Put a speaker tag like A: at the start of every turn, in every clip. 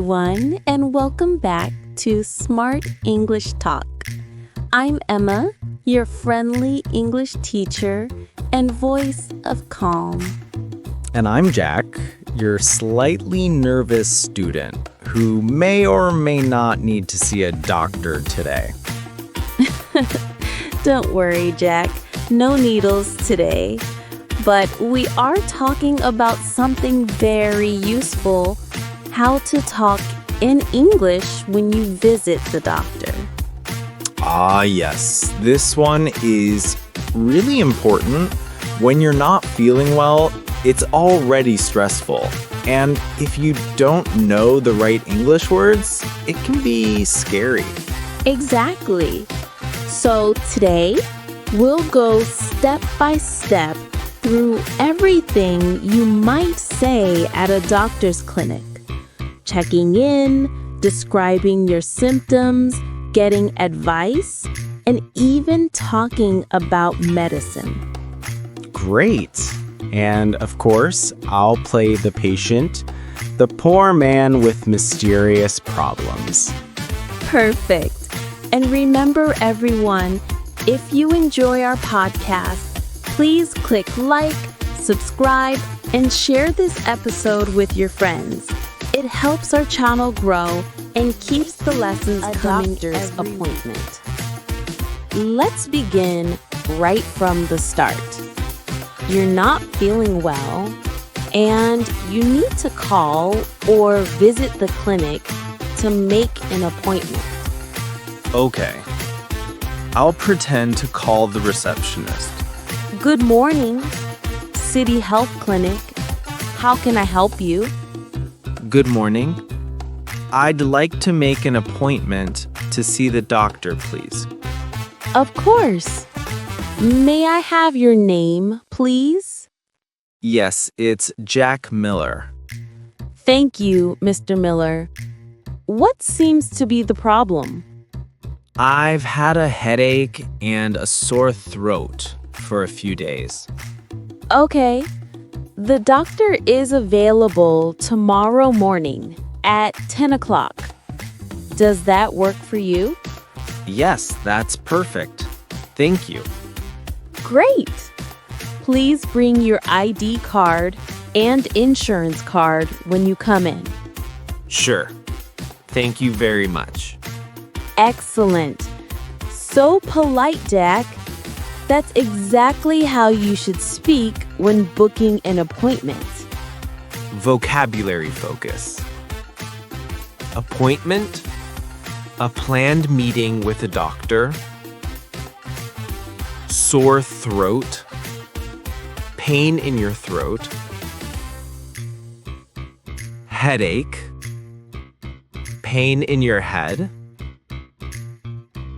A: everyone, and welcome back to Smart English Talk. I'm Emma, your friendly English teacher and voice of calm.
B: And I'm Jack, your slightly nervous student who may or may not need to see a doctor today.
A: Don't worry, Jack. No needles today. But we are talking about something very useful, how to talk in English when you visit the doctor.
B: Ah, yes. This one is really important. When you're not feeling well, it's already stressful. And if you don't know the right English words, it can be scary.
A: Exactly. So today, we'll go step by step through everything you might say at a doctor's clinic. Checking in, describing your symptoms, getting advice, and even talking about medicine.
B: Great. And of course, I'll play the patient, the poor man with mysterious problems.
A: Perfect. And remember, everyone, if you enjoy our podcast, please click like, subscribe, and share this episode with your friends. It helps our channel grow and keeps the lessons coming every appointment. Let's begin right from the start. You're not feeling well, and you need to call or visit the clinic to make an appointment.
C: Okay. I'll pretend to call the receptionist.
A: Good morning, City Health Clinic. How can I help you?
C: Good morning. I'd like to make an appointment to see the doctor, please.
A: Of course. May I have your name, please?
C: Yes, it's Jack Miller.
A: Thank you, Mr. Miller. What seems to be the problem?
C: I've had a headache and a sore throat for a few days.
A: Okay. The doctor is available tomorrow morning at 10 o'clock. Does that work for you?
C: Yes, that's perfect. Thank you.
A: Great. Please bring your ID card and insurance card when you come in.
C: Sure. Thank you very much.
A: Excellent. So polite, Jack. That's exactly how you should speak when booking an appointment.
C: Vocabulary focus. Appointment. A planned meeting with a doctor. Sore throat. Pain in your throat. Headache. Pain in your head.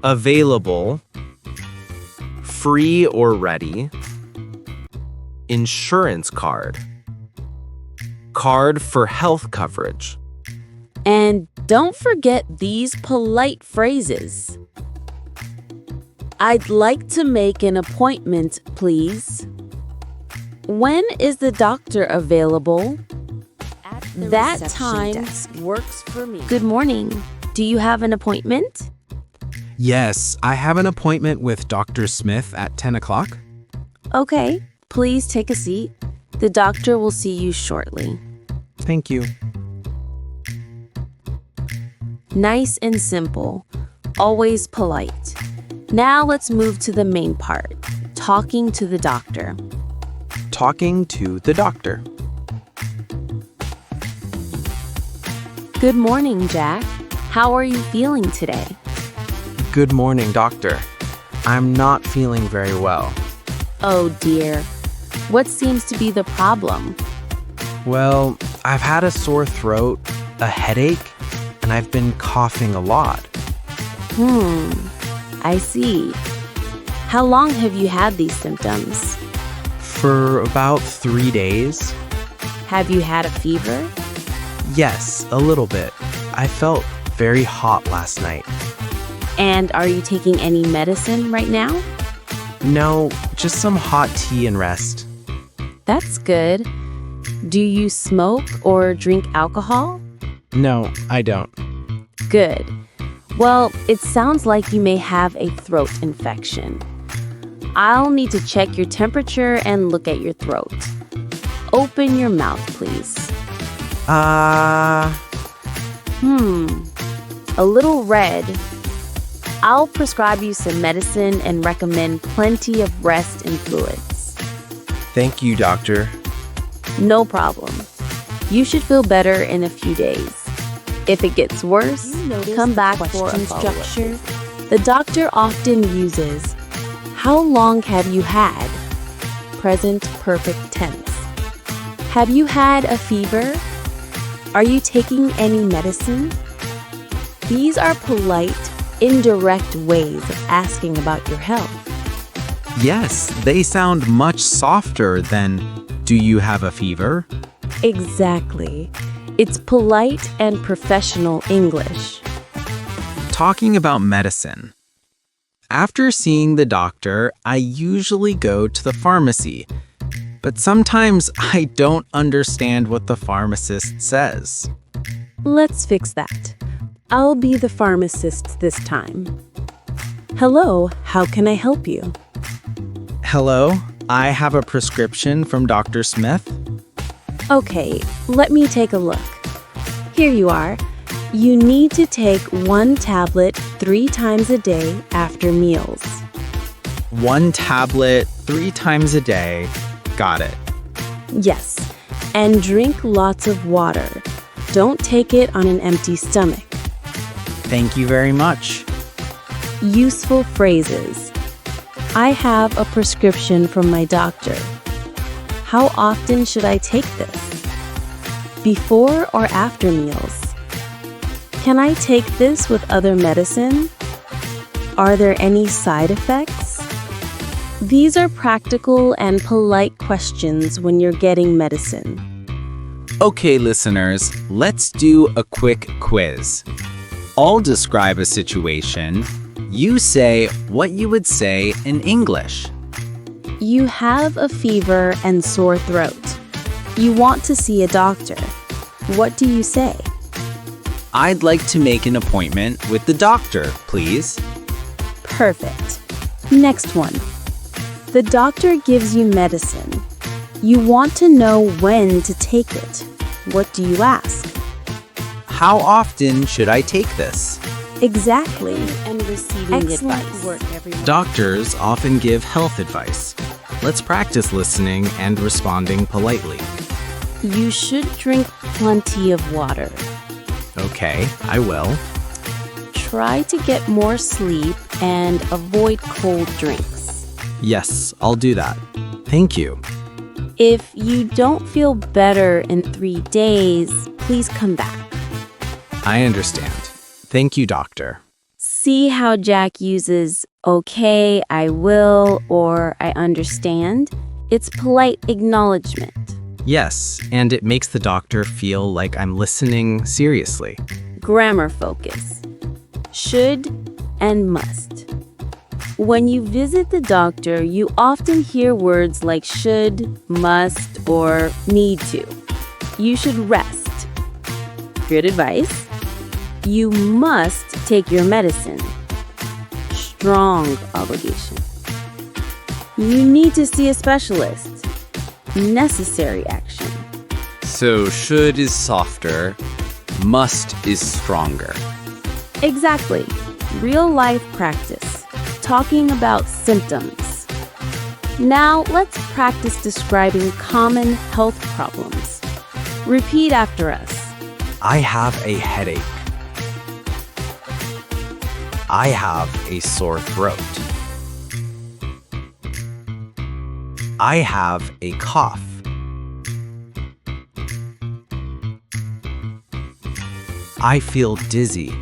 C: Available. Free or ready. Insurance card. Card for health coverage.
A: And don't forget these polite phrases. I'd like to make an appointment, please. When is the doctor available? That time works for me. Good morning. Do you have an appointment?
D: Yes, I have an appointment with Dr. Smith at 10 o'clock.
A: Okay, please take a seat. The doctor will see you shortly.
D: Thank you.
A: Nice and simple, always polite. Now let's move to the main part, talking to the doctor.
D: Talking to the doctor.
A: Good morning, Jack. How are you feeling today?
D: Good morning, doctor. I'm not feeling very well.
A: Oh dear. What seems to be the problem?
D: Well, I've had a sore throat, a headache, and I've been coughing a lot.
A: I see. How long have you had these symptoms?
D: For about 3 days.
A: Have you had a fever?
D: Yes, a little bit. I felt very hot last night.
A: And are you taking any medicine right now?
D: No, just some hot tea and rest.
A: That's good. Do you smoke or drink alcohol?
D: No, I don't.
A: Good. Well, it sounds like you may have a throat infection. I'll need to check your temperature and look at your throat. Open your mouth, please. A little red. I'll prescribe you some medicine and recommend plenty of rest and fluids.
D: Thank you, doctor.
A: No problem. You should feel better in a few days. If it gets worse, come back for a structure. The doctor often uses, how long have you had? Present perfect tense. Have you had a fever? Are you taking any medicine? These are polite, indirect ways of asking about your health.
C: Yes, they sound much softer than, do you have a fever?
A: Exactly. It's polite and professional English.
C: Talking about medicine. After seeing the doctor, I usually go to the pharmacy, but sometimes I don't understand what the pharmacist says.
A: Let's fix that. I'll be the pharmacist this time. Hello, how can I help you?
C: Hello, I have a prescription from Dr. Smith.
A: Okay, let me take a look. Here you are. You need to take 1 tablet 3 times a day after meals.
C: 1 tablet 3 times a day. Got it.
A: Yes, and drink lots of water. Don't take it on an empty stomach.
C: Thank you very much.
A: Useful phrases. I have a prescription from my doctor. How often should I take this? Before or after meals? Can I take this with other medicine? Are there any side effects? These are practical and polite questions when you're getting medicine.
C: Okay, listeners, let's do a quick quiz. I'll describe a situation. You say what you would say in English.
A: You have a fever and sore throat. You want to see a doctor. What do you say?
C: I'd like to make an appointment with the doctor, please.
A: Perfect. Next one. The doctor gives you medicine. You want to know when to take it. What do you ask?
C: How often should I take this?
A: Exactly. And receiving
B: Excellent
A: advice.
B: work, everyone.
C: Doctors often give health advice. Let's practice listening and responding politely.
A: You should drink plenty of water.
C: Okay, I will.
A: Try to get more sleep and avoid cold drinks.
C: Yes, I'll do that. Thank you.
A: If you don't feel better in 3 days, please come back.
C: I understand. Thank you, doctor.
A: See how Jack uses okay, I will, or I understand? It's polite acknowledgement.
C: Yes, and it makes the doctor feel like I'm listening seriously.
A: Grammar focus. Should and must. When you visit the doctor, you often hear words like should, must, or need to. You should rest. Good advice. You must take your medicine. Strong obligation. You need to see a specialist. Necessary action.
E: So should is softer, must is stronger.
A: Exactly. Real life practice. Talking about symptoms. Now let's practice describing common health problems. Repeat after us.
C: I have a headache. I have a sore throat. I have a cough. I feel dizzy.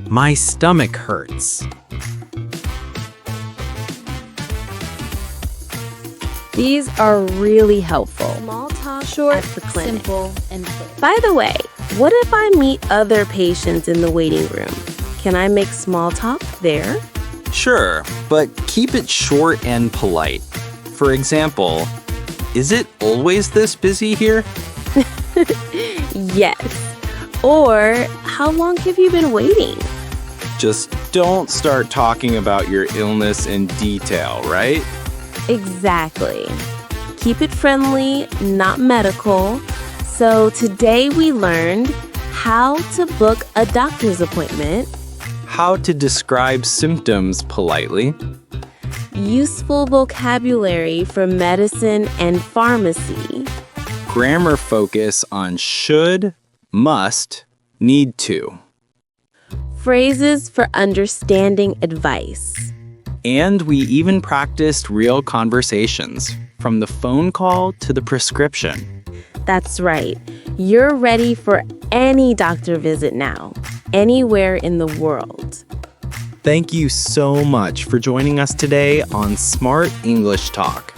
C: My stomach hurts.
A: These are really helpful.
B: Small talk
A: Short,
B: at the clinic.
A: simple, and clear. By the way, what if I meet other patients in the waiting room? Can I make small talk there?
E: Sure, but keep it short and polite. For example, is it always this busy here?
A: Yes. Or how long have you been waiting?
E: Just don't start talking about your illness in detail, right?
A: Exactly. Keep it friendly, not medical. So today we learned how to book a doctor's appointment,
E: How to describe symptoms politely,
A: useful vocabulary for medicine and pharmacy,
E: grammar focus on should, must, need to,
A: phrases for understanding advice.
E: and we even practiced real conversations, from the phone call to the prescription.
A: That's right. You're ready for any doctor visit now, anywhere in the world.
E: Thank you so much for joining us today on Smart English Talk.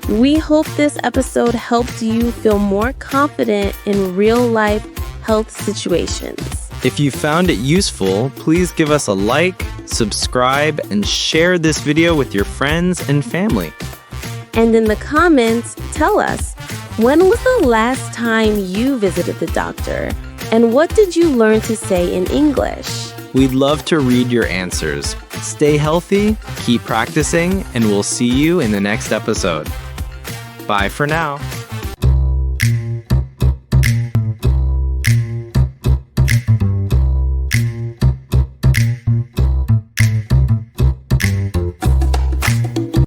A: We hope this episode helped you feel more confident in real-life health situations.
E: If you found it useful, please give us a like, subscribe, and share this video with your friends and family.
A: And in the comments, tell us, when was the last time you visited the doctor? And what did you learn to say in English?
E: We'd love to read your answers. Stay healthy, keep practicing, and we'll see you in the next episode. Bye for now.